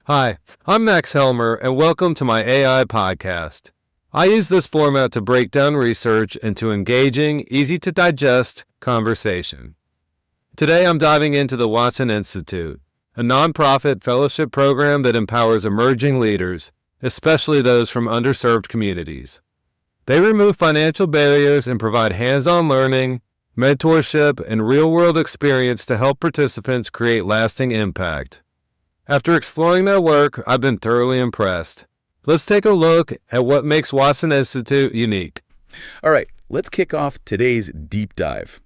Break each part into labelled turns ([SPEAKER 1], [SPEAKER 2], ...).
[SPEAKER 1] Hi, I'm Max Helmer, and welcome to my AI podcast. I use this format to break down research into engaging, easy-to-digest conversation. Today, I'm diving into the Watson Institute, a nonprofit fellowship program that empowers emerging leaders, especially those from underserved communities. They remove financial barriers and provide hands-on learning, mentorship, and real-world experience to help participants create lasting impact. After exploring their work, I've been thoroughly impressed. Let's take a look at what makes Watson Institute unique.
[SPEAKER 2] All right, let's kick off today's deep dive.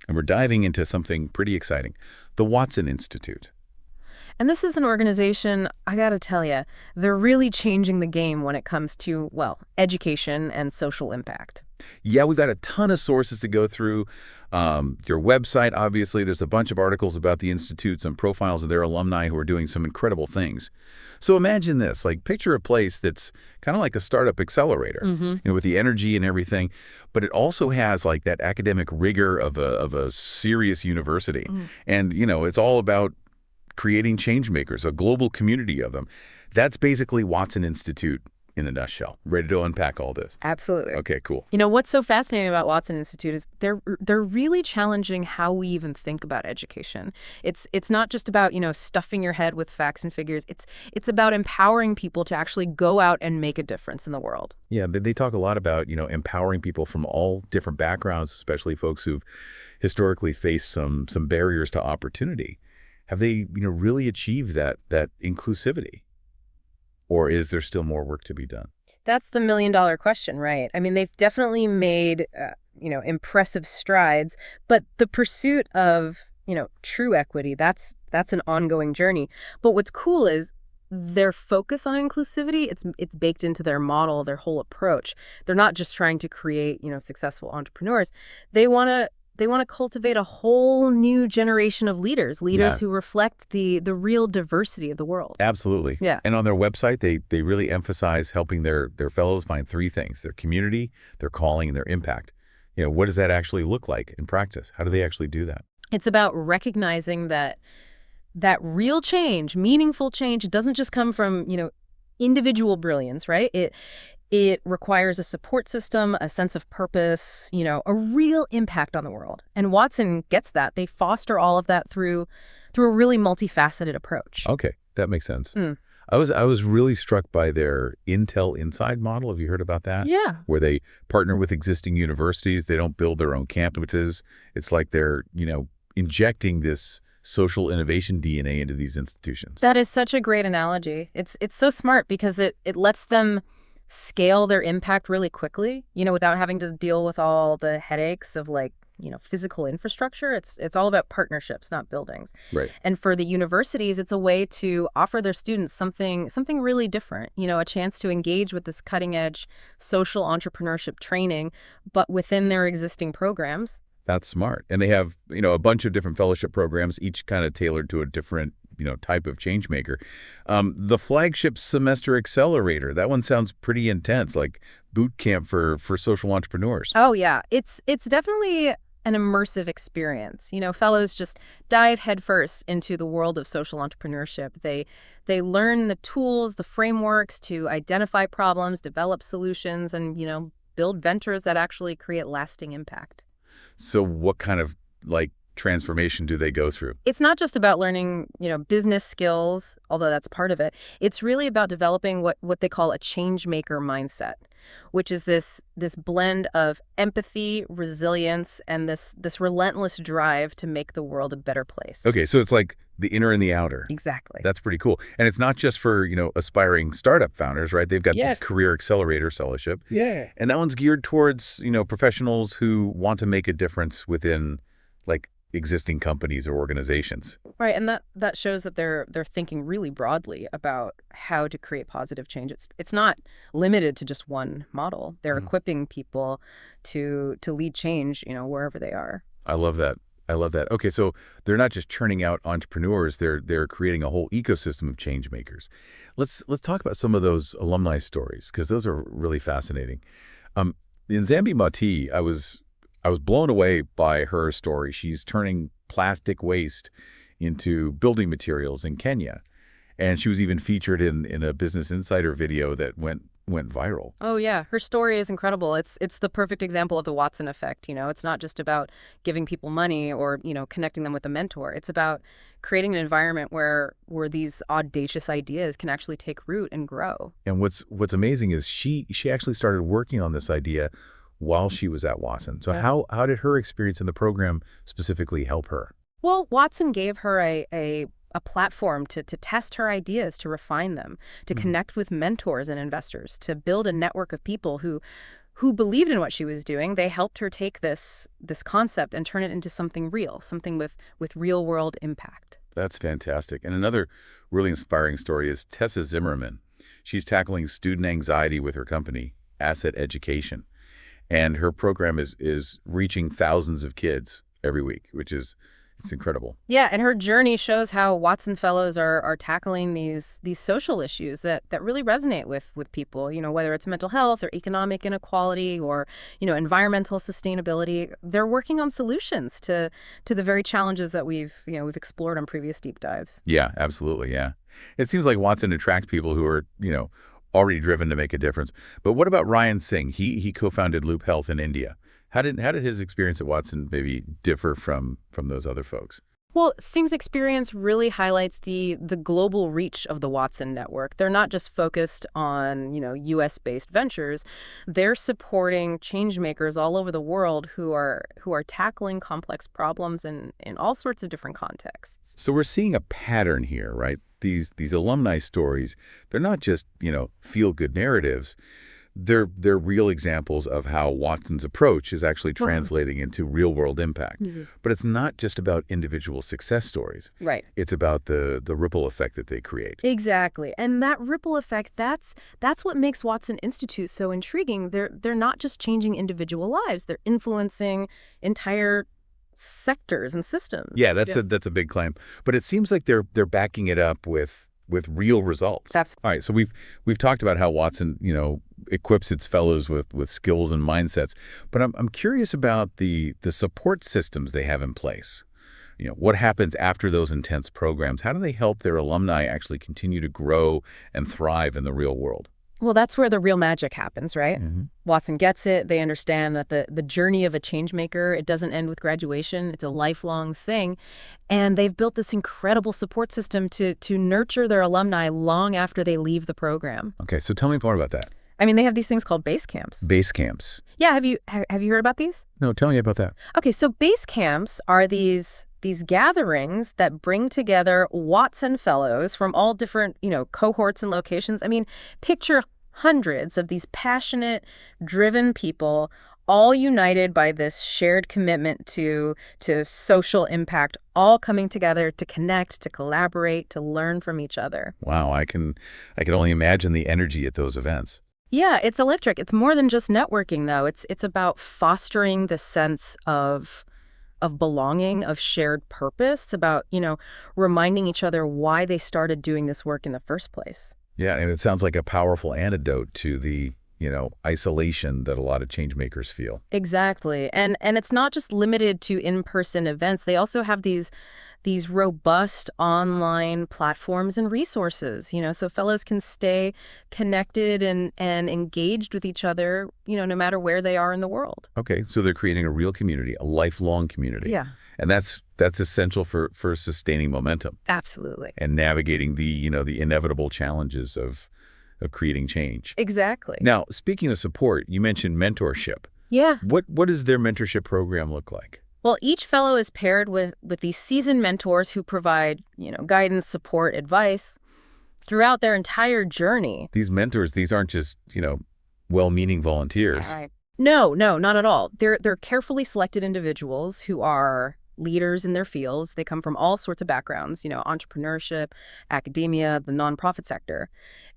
[SPEAKER 2] And we're diving into something pretty exciting, the Watson Institute.
[SPEAKER 3] And this is an organization, I gotta tell you, they're really changing the game when it comes to, well, education and social impact.
[SPEAKER 2] Yeah, we've got a ton of sources to go through. Your website, obviously, there's a bunch of articles about the Institute, some profiles of their alumni who are doing some incredible things. So imagine this, like picture a place that's kind of like a startup accelerator, with the energy and everything, but it also has like that academic rigor of a serious university. And, it's all about creating change makers, a global community of them. That's basically Watson Institute in a nutshell. Ready to unpack all this?
[SPEAKER 3] Absolutely.
[SPEAKER 2] Okay, cool.
[SPEAKER 3] What's so fascinating about Watson Institute is they're really challenging how we even think about education. It's not just about, stuffing your head with facts and figures. It's about empowering people to actually go out and make a difference in the world.
[SPEAKER 2] Yeah, they talk a lot about, empowering people from all different backgrounds, especially folks who've historically faced some barriers to opportunity. Have they, really achieved that inclusivity? Or is there still more work to be done?
[SPEAKER 3] That's the million-dollar question, right? I mean, they've definitely made, impressive strides, but the pursuit of, true equity, that's an ongoing journey. But what's cool is their focus on inclusivity, it's baked into their model, their whole approach. They're not just trying to create, successful entrepreneurs. They want to cultivate a whole new generation of leaders who reflect the real diversity of the world.
[SPEAKER 2] Absolutely.
[SPEAKER 3] Yeah.
[SPEAKER 2] And on their website, they really emphasize helping their fellows find three things: their community, their calling, and their impact. What does that actually look like in practice? How do they actually do that?
[SPEAKER 3] It's about recognizing that real change, meaningful change, it doesn't just come from, individual brilliance, right? It requires a support system, a sense of purpose, a real impact on the world. And Watson gets that. They foster all of that through a really multifaceted approach.
[SPEAKER 2] Okay, that makes sense. I was really struck by their Intel Inside model. Have you heard about that?
[SPEAKER 3] Yeah.
[SPEAKER 2] Where they partner with existing universities. They don't build their own campuses. It's like they're, injecting this social innovation DNA into these institutions.
[SPEAKER 3] That is such a great analogy. It's so smart because it lets them scale their impact really quickly, without having to deal with all the headaches of physical infrastructure. It's all about partnerships, not buildings.
[SPEAKER 2] Right.
[SPEAKER 3] And for the universities, it's a way to offer their students something really different, a chance to engage with this cutting edge social entrepreneurship training, but within their existing programs.
[SPEAKER 2] That's smart. And they have, a bunch of different fellowship programs, each kind of tailored to a different type of change maker. The flagship semester accelerator, that one sounds pretty intense, like boot camp for social entrepreneurs.
[SPEAKER 3] Oh, yeah. It's definitely an immersive experience. Fellows just dive headfirst into the world of social entrepreneurship. They learn the tools, the frameworks to identify problems, develop solutions, and, build ventures that actually create lasting impact.
[SPEAKER 2] So what kind of transformation do they go through?
[SPEAKER 3] It's not just about learning, business skills, although that's part of it. It's really about developing what they call a change maker mindset, which is this blend of empathy, resilience, and this relentless drive to make the world a better place.
[SPEAKER 2] Okay, so it's like the inner and the outer.
[SPEAKER 3] Exactly.
[SPEAKER 2] That's pretty cool. And it's not just for, aspiring startup founders, right? They've got
[SPEAKER 3] Yes.
[SPEAKER 2] the Career Accelerator Fellowship.
[SPEAKER 1] Yeah.
[SPEAKER 2] And that one's geared towards, professionals who want to make a difference within existing companies or organizations.
[SPEAKER 3] Right, and that shows that they're thinking really broadly about how to create positive change. It's not limited to just one model. They're equipping people to lead change, wherever they are.
[SPEAKER 2] I love that. Okay, so they're not just churning out entrepreneurs, they're creating a whole ecosystem of change makers. Let's talk about some of those alumni stories, because those are really fascinating. In Zambi Mati, I was blown away by her story. She's turning plastic waste into building materials in Kenya. And she was even featured in a Business Insider video that went viral.
[SPEAKER 3] Oh yeah, her story is incredible. It's the perfect example of the Watson effect, you know. It's not just about giving people money or, connecting them with a mentor. It's about creating an environment where these audacious ideas can actually take root and grow.
[SPEAKER 2] And what's amazing is she actually started working on this idea while she was at Watson. So
[SPEAKER 3] Yeah.
[SPEAKER 2] how did her experience in the program specifically help her?
[SPEAKER 3] Well, Watson gave her a platform to test her ideas, to refine them, to connect with mentors and investors, to build a network of people who believed in what she was doing. They helped her take this concept and turn it into something real, something with real world impact.
[SPEAKER 2] That's fantastic. And another really inspiring story is Tessa Zimmerman. She's tackling student anxiety with her company, Asset Education. And her program is reaching thousands of kids every week, it's incredible.
[SPEAKER 3] Yeah, and her journey shows how Watson Fellows are tackling these social issues that really resonate with people, whether it's mental health or economic inequality or, environmental sustainability. They're working on solutions to the very challenges that we've explored on previous deep dives.
[SPEAKER 2] Yeah, absolutely, yeah. It seems like Watson attracts people who are, already driven to make a difference. But what about Ryan Singh? He co-founded Loop Health in India. How did his experience at Watson maybe differ from those other folks?
[SPEAKER 3] Well, Singh's experience really highlights the global reach of the Watson network. They're not just focused on, U.S.-based ventures. They're supporting change makers all over the world who are tackling complex problems in all sorts of different contexts.
[SPEAKER 2] So we're seeing a pattern here, right? These alumni stories, they're not just, feel-good narratives. They're real examples of how Watson's approach is actually translating into real-world impact. But it's not just about individual success stories.
[SPEAKER 3] Right.
[SPEAKER 2] It's about the ripple effect that they create.
[SPEAKER 3] Exactly. And that ripple effect, that's what makes Watson Institute so intriguing. They're not just changing individual lives. They're influencing entire sectors and systems.
[SPEAKER 2] Yeah, that's a big claim. But it seems like they're backing it up with real results.
[SPEAKER 3] Absolutely.
[SPEAKER 2] All right, so we've talked about how Watson, equips its fellows with skills and mindsets, but I'm curious about the support systems they have in place. What happens after those intense programs? How do they help their alumni actually continue to grow and thrive in the real world?
[SPEAKER 3] Well, that's where the real magic happens, right? Watson gets it. They understand that the journey of a change maker, it doesn't end with graduation. It's a lifelong thing. And they've built this incredible support system to nurture their alumni long after they leave the program.
[SPEAKER 2] Okay, so tell me more about that.
[SPEAKER 3] I mean, they have these things called base camps.
[SPEAKER 2] Base camps.
[SPEAKER 3] Yeah, have you heard about these?
[SPEAKER 2] No, tell me about that.
[SPEAKER 3] Okay, so base camps are these gatherings that bring together Watson Fellows from all different, cohorts and locations. I mean, picture hundreds of these passionate, driven people all united by this shared commitment to social impact, all coming together to connect, to collaborate, to learn from each other.
[SPEAKER 2] Wow, I can only imagine the energy at those events.
[SPEAKER 3] Yeah, it's electric. It's more than just networking, though. It's about fostering the sense of belonging, of shared purpose. It's about, reminding each other why they started doing this work in the first place.
[SPEAKER 2] Yeah, and it sounds like a powerful antidote to the, isolation that a lot of change makers feel.
[SPEAKER 3] Exactly. And it's not just limited to in-person events. They also have these robust online platforms and resources, so fellows can stay connected and engaged with each other, no matter where they are in the world.
[SPEAKER 2] Okay, so they're creating a real community, a lifelong community.
[SPEAKER 3] Yeah.
[SPEAKER 2] And that's essential for sustaining momentum.
[SPEAKER 3] Absolutely.
[SPEAKER 2] And navigating the inevitable challenges of creating change.
[SPEAKER 3] Exactly.
[SPEAKER 2] Now, speaking of support, you mentioned mentorship.
[SPEAKER 3] Yeah.
[SPEAKER 2] What does their mentorship program look like?
[SPEAKER 3] Well, each fellow is paired with these seasoned mentors who provide, guidance, support, advice throughout their entire journey.
[SPEAKER 2] These mentors, these aren't just, well-meaning volunteers.
[SPEAKER 3] Right. No, not at all. They're carefully selected individuals who are leaders in their fields. They come from all sorts of backgrounds, entrepreneurship, academia, the nonprofit sector,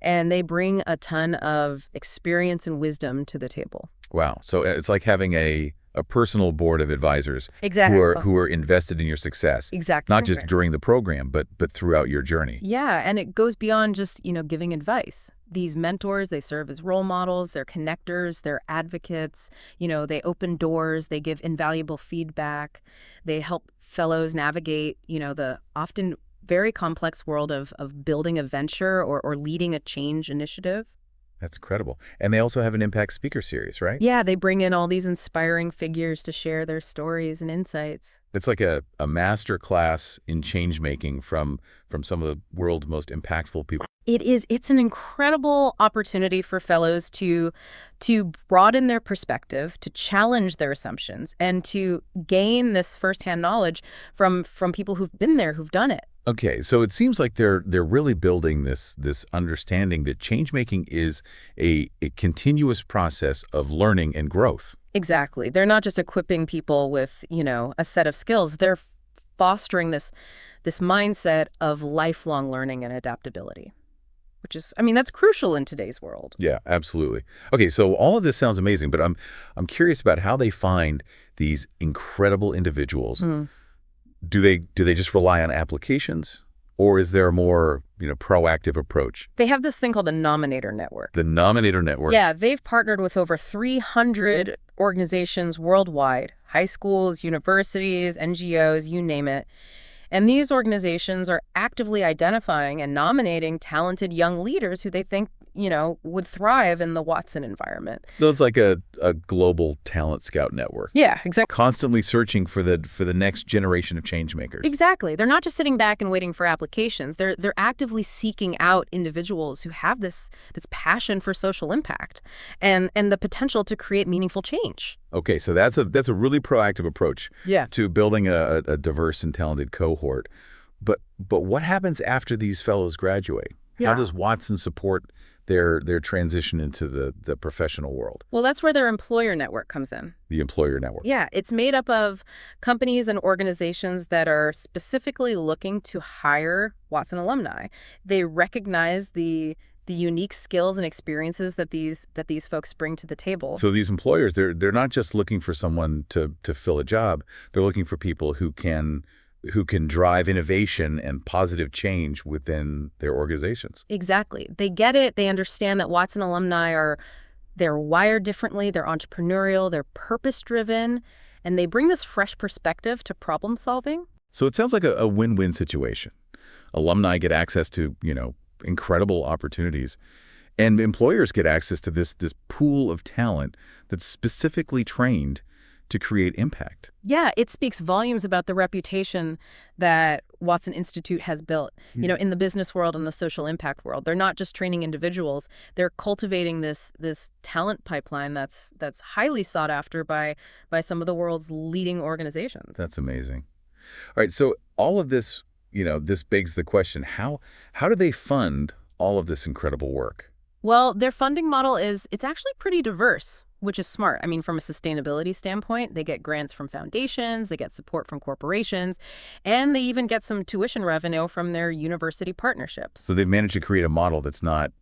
[SPEAKER 3] and they bring a ton of experience and wisdom to the table.
[SPEAKER 2] Wow. So it's like having a personal board of advisors.
[SPEAKER 3] Exactly.
[SPEAKER 2] who are invested in your success.
[SPEAKER 3] Exactly.
[SPEAKER 2] Not just during the program, but throughout your journey.
[SPEAKER 3] Yeah, and it goes beyond just, giving advice. These mentors, they serve as role models, they're connectors, they're advocates, they open doors, they give invaluable feedback, they help fellows navigate, the often very complex world of building a venture or leading a change initiative.
[SPEAKER 2] That's incredible. And they also have an Impact Speaker Series, right?
[SPEAKER 3] Yeah, they bring in all these inspiring figures to share their stories and insights.
[SPEAKER 2] It's like a master class in change making from some of the world's most impactful people.
[SPEAKER 3] It's an incredible opportunity for fellows to broaden their perspective, to challenge their assumptions, and to gain this firsthand knowledge from people who've been there, who've done it.
[SPEAKER 2] Okay, so it seems like they're really building this understanding that change making is a continuous process of learning and growth.
[SPEAKER 3] Exactly. They're not just equipping people with, a set of skills. They're fostering this mindset of lifelong learning and adaptability, which is, that's crucial in today's world.
[SPEAKER 2] Yeah, absolutely. Okay, so all of this sounds amazing, but I'm curious about how they find these incredible individuals. Do they just rely on applications, or is there a more, proactive approach?
[SPEAKER 3] They have this thing called the Nominator Network.
[SPEAKER 2] The Nominator Network.
[SPEAKER 3] Yeah, they've partnered with over 300 organizations worldwide, high schools, universities, NGOs, you name it. And these organizations are actively identifying and nominating talented young leaders who they think, would thrive in the Watson environment.
[SPEAKER 2] So it's like a global talent scout network.
[SPEAKER 3] Yeah, exactly.
[SPEAKER 2] Constantly searching for the next generation of change makers.
[SPEAKER 3] Exactly. They're not just sitting back and waiting for applications. They're actively seeking out individuals who have this passion for social impact and the potential to create meaningful change.
[SPEAKER 2] Okay, so that's a really proactive approach to building a diverse and talented cohort. But what happens after these fellows graduate?
[SPEAKER 3] Yeah.
[SPEAKER 2] How does Watson support their transition into the professional world?
[SPEAKER 3] Well, that's where their employer network comes in.
[SPEAKER 2] The employer network.
[SPEAKER 3] Yeah, it's made up of companies and organizations that are specifically looking to hire Watson alumni. They recognize the unique skills and experiences that these folks bring to the table.
[SPEAKER 2] So these employers, they're not just looking for someone to fill a job. They're looking for people who can drive innovation and positive change within their organizations.
[SPEAKER 3] Exactly. They get it. They understand that Watson alumni they're wired differently, they're entrepreneurial, they're purpose-driven, and they bring this fresh perspective to problem solving.
[SPEAKER 2] So it sounds like a win-win situation. Alumni get access to, incredible opportunities, and employers get access to this pool of talent that's specifically trained to create impact.
[SPEAKER 3] Yeah, it speaks volumes about the reputation that Watson Institute has built, in the business world and the social impact world. They're not just training individuals, they're cultivating this talent pipeline that's highly sought after by some of the world's leading organizations.
[SPEAKER 2] That's amazing. All right, so all of this, this begs the question, how do they fund all of this incredible work?
[SPEAKER 3] Well, their funding model it's actually pretty diverse, which is smart. From a sustainability standpoint, they get grants from foundations, they get support from corporations, and they even get some tuition revenue from their university partnerships.
[SPEAKER 2] So they've managed to create a model that's not,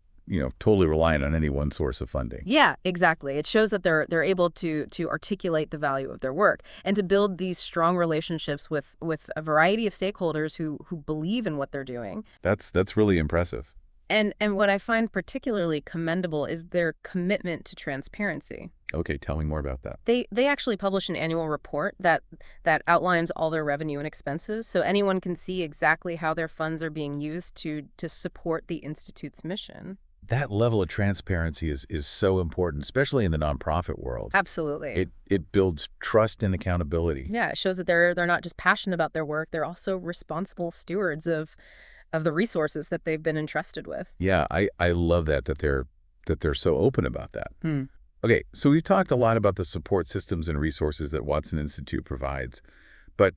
[SPEAKER 2] totally reliant on any one source of funding.
[SPEAKER 3] Yeah, exactly. It shows that they're able to articulate the value of their work and to build these strong relationships with a variety of stakeholders who believe in what they're doing.
[SPEAKER 2] That's really impressive.
[SPEAKER 3] And what I find particularly commendable is their commitment to transparency.
[SPEAKER 2] Okay, tell me more about that.
[SPEAKER 3] They actually publish an annual report that outlines all their revenue and expenses, so anyone can see exactly how their funds are being used to support the Institute's mission.
[SPEAKER 2] That level of transparency is so important, especially in the nonprofit world.
[SPEAKER 3] Absolutely.
[SPEAKER 2] It builds trust and accountability.
[SPEAKER 3] Yeah, it shows that they're not just passionate about their work, they're also responsible stewards of the resources that they've been entrusted with.
[SPEAKER 2] Yeah, I love that they're so open about that. Okay, so we've talked a lot about the support systems and resources that Watson Institute provides, but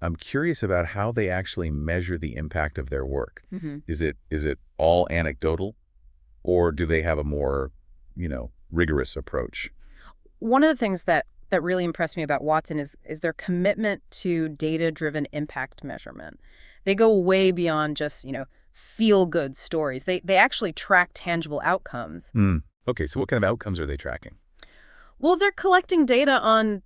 [SPEAKER 2] I'm curious about how they actually measure the impact of their work. Is it all anecdotal, or do they have a more rigorous approach?
[SPEAKER 3] One of the things that really impressed me about Watson is their commitment to data-driven impact measurement. They go way beyond just, feel-good stories. They actually track tangible outcomes.
[SPEAKER 2] Okay, so what kind of outcomes are they tracking?
[SPEAKER 3] Well, they're collecting data on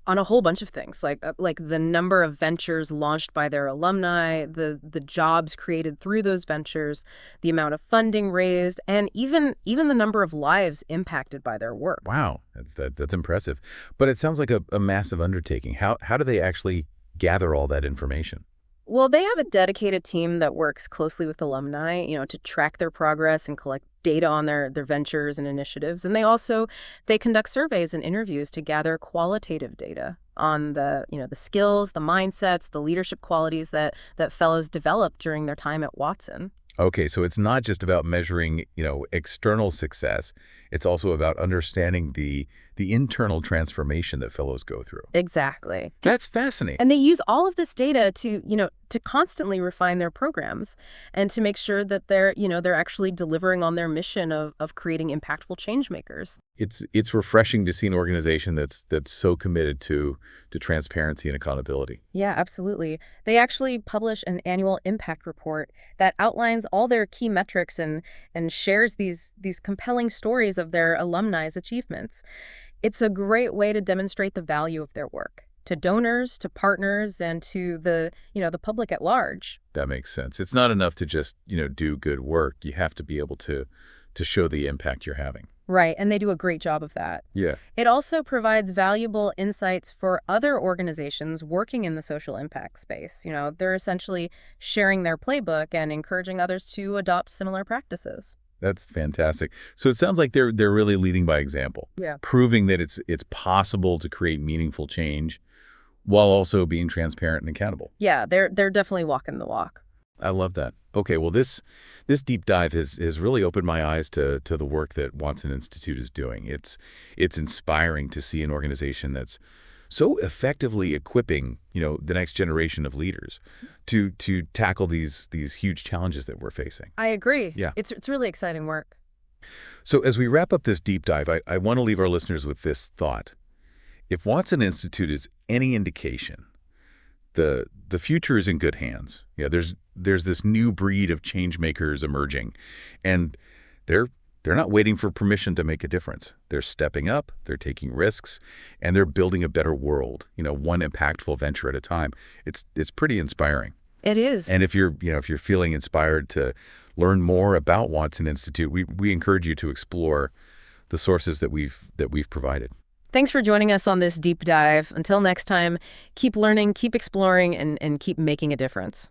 [SPEAKER 3] a whole bunch of things, like the number of ventures launched by their alumni, the jobs created through those ventures, the amount of funding raised, and even the number of lives impacted by their work.
[SPEAKER 2] Wow, that's impressive. But it sounds like a massive undertaking. How do they actually gather all that information?
[SPEAKER 3] Well, they have a dedicated team that works closely with alumni, to track their progress and collect data on their ventures and initiatives. And they conduct surveys and interviews to gather qualitative data on the skills, the mindsets, the leadership qualities that fellows develop during their time at Watson.
[SPEAKER 2] Okay, so it's not just about measuring, external success. It's also about understanding the internal transformation that fellows go through.
[SPEAKER 3] Exactly.
[SPEAKER 2] That's fascinating.
[SPEAKER 3] And they use all of this data to constantly refine their programs and to make sure that they're actually delivering on their mission of creating impactful change makers.
[SPEAKER 2] It's refreshing to see an organization that's so committed to transparency and accountability.
[SPEAKER 3] Yeah, absolutely. They actually publish an annual impact report that outlines all their key metrics and shares these compelling stories of their alumni's achievements. It's a great way to demonstrate the value of their work to donors, to partners, and to the public at large.
[SPEAKER 2] That makes sense. It's not enough to just, do good work. You have to be able to show the impact you're having.
[SPEAKER 3] Right, and they do a great job of that.
[SPEAKER 2] Yeah.
[SPEAKER 3] It also provides valuable insights for other organizations working in the social impact space. They're essentially sharing their playbook and encouraging others to adopt similar practices.
[SPEAKER 2] That's fantastic. So it sounds like they're really leading by example.
[SPEAKER 3] Yeah.
[SPEAKER 2] Proving that it's possible to create meaningful change while also being transparent and accountable.
[SPEAKER 3] Yeah, they're definitely walking the walk.
[SPEAKER 2] I love that. Okay, well, this deep dive has really opened my eyes to the work that Watson Institute is doing. It's inspiring to see an organization that's so effectively equipping, the next generation of leaders to tackle these huge challenges that we're facing.
[SPEAKER 3] I agree.
[SPEAKER 2] Yeah.
[SPEAKER 3] It's really exciting work.
[SPEAKER 2] So as we wrap up this deep dive, I want to leave our listeners with this thought. If Watson Institute is any indication, the future is in good hands. Yeah, there's this new breed of change makers emerging, and they're not waiting for permission to make a difference. They're stepping up, they're taking risks, and they're building a better world, one impactful venture at a time. It's pretty inspiring.
[SPEAKER 3] It is.
[SPEAKER 2] And if you're feeling inspired to learn more about Watson Institute, we encourage you to explore the sources that we've provided.
[SPEAKER 3] Thanks for joining us on this deep dive. Until next time, keep learning, keep exploring, and keep making a difference.